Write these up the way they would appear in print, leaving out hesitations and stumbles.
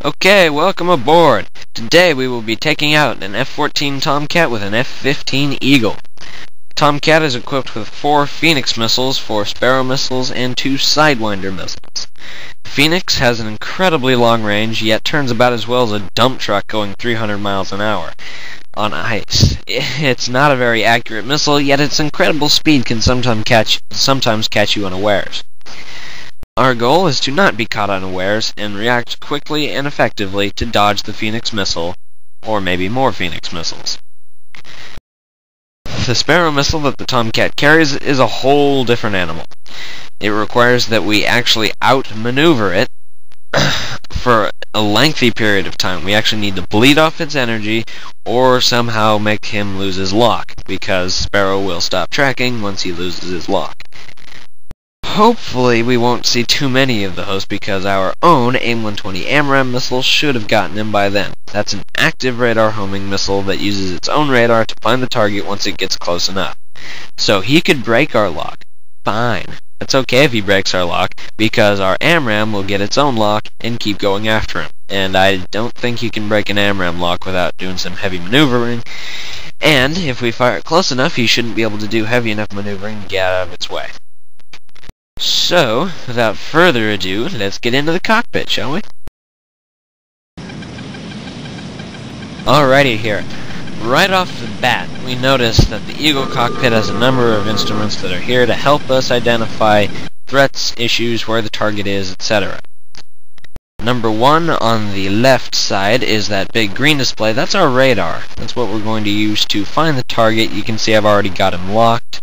Okay, welcome aboard. Today we will be taking out an F-14 Tomcat with an F-15 Eagle. Tomcat is equipped with 4 Phoenix missiles, 4 Sparrow missiles, and 2 Sidewinder missiles. Phoenix has an incredibly long range, yet turns about as well as a dump truck going 300 miles an hour on ice. It's not a very accurate missile, yet its incredible speed can sometimes catch you unawares. Our goal is to not be caught unawares and react quickly and effectively to dodge the Phoenix missile, or maybe more Phoenix missiles. The Sparrow missile that the Tomcat carries is a whole different animal. It requires that we actually outmaneuver it for a lengthy period of time. We actually need to bleed off its energy or somehow make him lose his lock, because Sparrow will stop tracking once he loses his lock. Hopefully we won't see too many of those, because our own AIM-120 AMRAAM missile should have gotten him by then. That's an active radar homing missile that uses its own radar to find the target once it gets close enough. So he could break our lock. Fine. It's okay if he breaks our lock, because our AMRAAM will get its own lock and keep going after him. And I don't think you can break an AMRAAM lock without doing some heavy maneuvering. And if we fire it close enough, he shouldn't be able to do heavy enough maneuvering to get out of its way. So, without further ado, let's get into the cockpit, shall we? Alrighty here. Right off the bat, we notice that the Eagle cockpit has a number of instruments that are here to help us identify threats, issues, where the target is, etc. Number 1 on the left side is that big green display. That's our radar. That's what we're going to use to find the target. You can see I've already got him locked.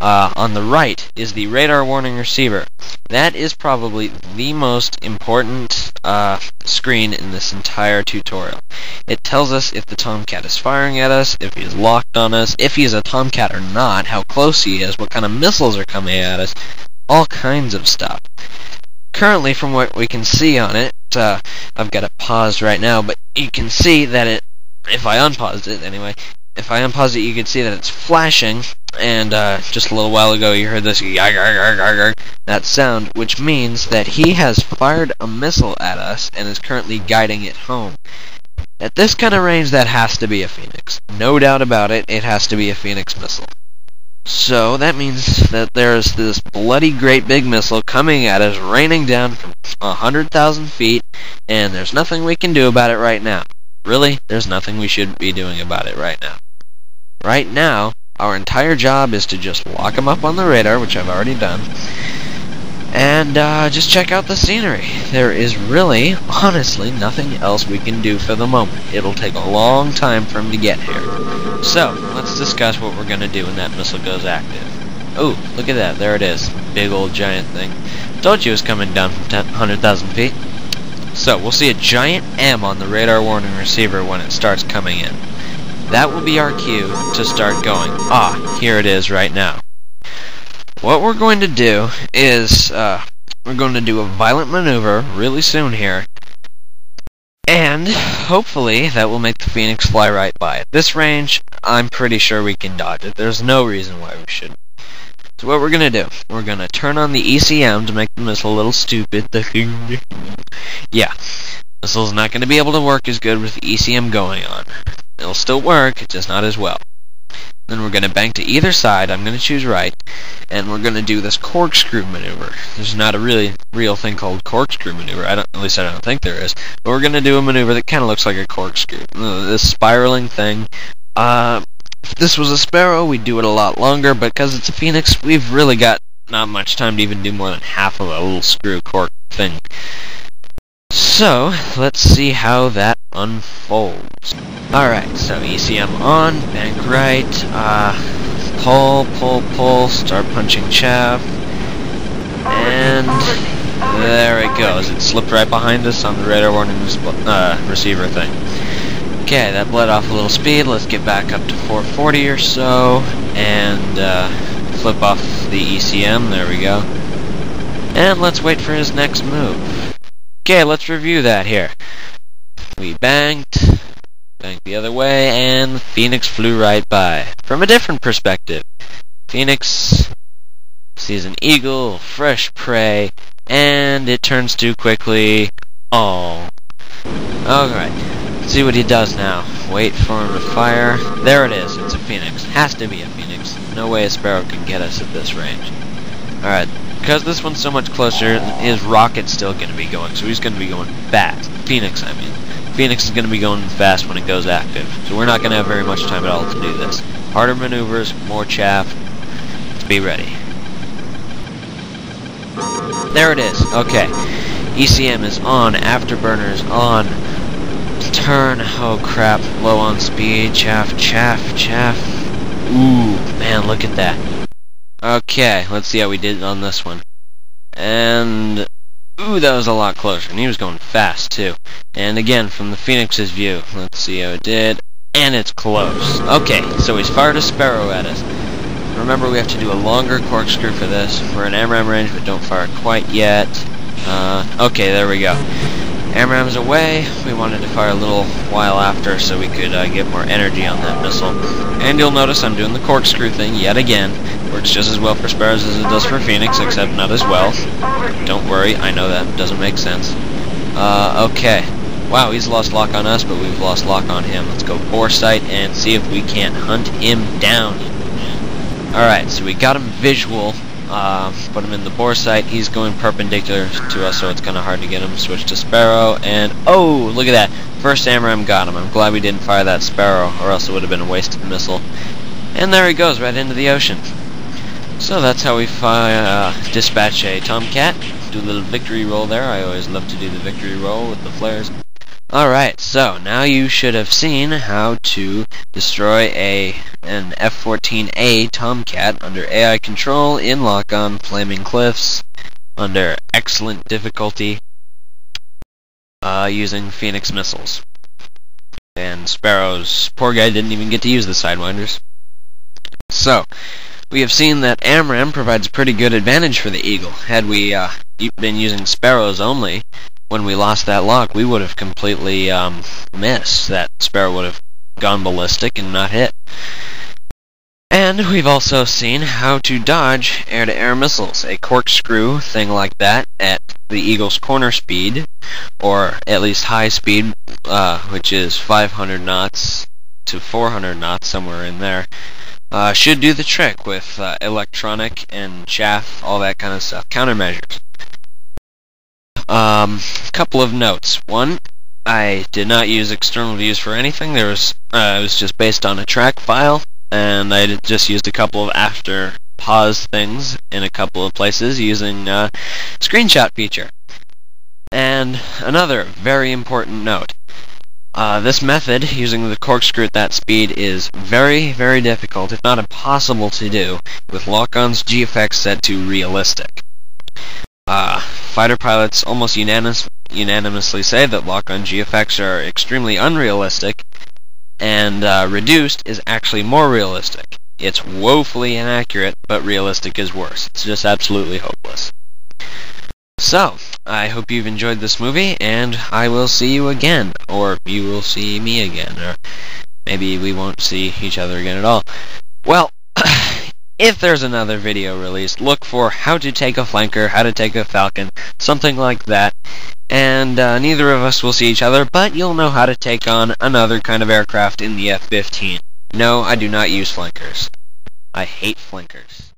On the right is the radar warning receiver. That is probably the most important screen in this entire tutorial. It tells us if the Tomcat is firing at us, if he is locked on us, if he is a Tomcat or not, how close he is, what kind of missiles are coming at us, all kinds of stuff. Currently, from what we can see on it, I've got it paused right now, but you can see that if I unpaused it anyway, if I unpause it, you can see that it's flashing, and just a little while ago you heard this that sound, which means that he has fired a missile at us and is currently guiding it home. At this kind of range, that has to be a Phoenix. No doubt about it, it has to be a Phoenix missile. So that means that there's this bloody great big missile coming at us, raining down from 100,000 feet, and there's nothing we can do about it right now. Really, there's nothing we should be doing about it right now. Right now, our entire job is to just lock him up on the radar, which I've already done, and just check out the scenery. There is really, honestly, nothing else we can do for the moment. It'll take a long time for him to get here. So, let's discuss what we're going to do when that missile goes active. Oh, look at that. There it is. Big old giant thing. Told you it was coming down from 100,000 feet. So, we'll see a giant M on the radar warning receiver when it starts coming in. That will be our cue to start going. Ah, here it is right now. What we're going to do is, we're going to do a violent maneuver really soon here, and hopefully that will make the Phoenix fly right by. At this range, I'm pretty sure we can dodge it. There's no reason why we shouldn't. So what we're going to do, we're going to turn on the ECM to make the missile a little stupid. Yeah, missile's not going to be able to work as good with the ECM going on. It'll still work, just not as well. Then we're going to bank to either side. I'm going to choose right, and we're going to do this corkscrew maneuver. There's not a really real thing called corkscrew maneuver. At least I don't think there is. But we're going to do a maneuver that kind of looks like a corkscrew. This spiraling thing. If this was a Sparrow, we'd do it a lot longer, but because it's a Phoenix, we've really got not much time to even do more than half of a little screw cork thing. So, let's see how that unfolds. Alright, so ECM on, bank right, pull, start punching chaff, and there it goes. It slipped right behind us on the radar warning receiver thing. Okay, that bled off a little speed. Let's get back up to 440 or so, and flip off the ECM, there we go. And let's wait for his next move. Okay, let's review that here. We banked the other way, and the Phoenix flew right by. From a different perspective, Phoenix sees an eagle, fresh prey, and it turns too quickly. Oh. Alright, let's see what he does now. Wait for him to fire. There it is, it's a Phoenix. Has to be a Phoenix. No way a Sparrow can get us at this range. Alright, because this one's so much closer, his rocket's still going to be going, so he's going to be going fast. Phoenix, I mean. Phoenix is going to be going fast when it goes active, so we're not going to have very much time at all to do this. Harder maneuvers, more chaff. Let's be ready. There it is. Okay. ECM is on. Afterburners on. Turn. Oh crap. Low on speed. Chaff. Ooh, man, look at that. Okay, let's see how we did on this one. And ooh, that was a lot closer. And he was going fast too. And again, from the Phoenix's view, let's see how it did. And it's close. Okay, so he's fired a Sparrow at us. Remember, we have to do a longer corkscrew for this. We're in AMRAAM range, but don't fire quite yet. Okay, there we go. AMRAAM's away. We wanted to fire a little while after so we could get more energy on that missile. And you'll notice I'm doing the corkscrew thing yet again. Works just as well for Sparrows as it does for Phoenix, except not as well. Don't worry, I know that doesn't make sense. Okay. Wow, he's lost lock on us, but we've lost lock on him. Let's go bore sight and see if we can't hunt him down. Alright, so we got him visual. Put him in the bore sight. He's going perpendicular to us, so it's kind of hard to get him. Switch to Sparrow, and oh, look at that. First AMRAAM got him. I'm glad we didn't fire that Sparrow, or else it would have been a wasted missile. And there he goes, right into the ocean. So that's how we dispatch a Tomcat. Do a little victory roll there. I always love to do the victory roll with the flares. Alright, so now you should have seen how to destroy an F-14A Tomcat under AI control in Lockon, Flaming Cliffs, under excellent difficulty, using Phoenix missiles. And Sparrow's poor guy didn't even get to use the Sidewinders. So, we have seen that AMRAAM provides a pretty good advantage for the Eagle. Had we been using Sparrows only, when we lost that lock, we would have completely missed. That Sparrow would have gone ballistic and not hit. And we've also seen how to dodge air-to-air missiles. A corkscrew thing like that at the Eagle's corner speed, or at least high speed, which is 500 knots to 400 knots, somewhere in there, should do the trick with electronic and chaff, all that kind of stuff. Countermeasures. Couple of notes. One, I did not use external views for anything. It was just based on a track file, and I just used a couple of after pause things in a couple of places using screenshot feature. And another very important note. This method, using the corkscrew at that speed, is very, very difficult, if not impossible to do, with Lockon's GFX set to realistic. Fighter pilots almost unanimously say that Lockon GFX are extremely unrealistic, and reduced is actually more realistic. It's woefully inaccurate, but realistic is worse. It's just absolutely hopeless. So, I hope you've enjoyed this movie, and I will see you again, or you will see me again, or maybe we won't see each other again at all. Well, if there's another video released, look for how to take a flanker, how to take a falcon, something like that. And neither of us will see each other, but you'll know how to take on another kind of aircraft in the F-15. No, I do not use flankers. I hate flankers.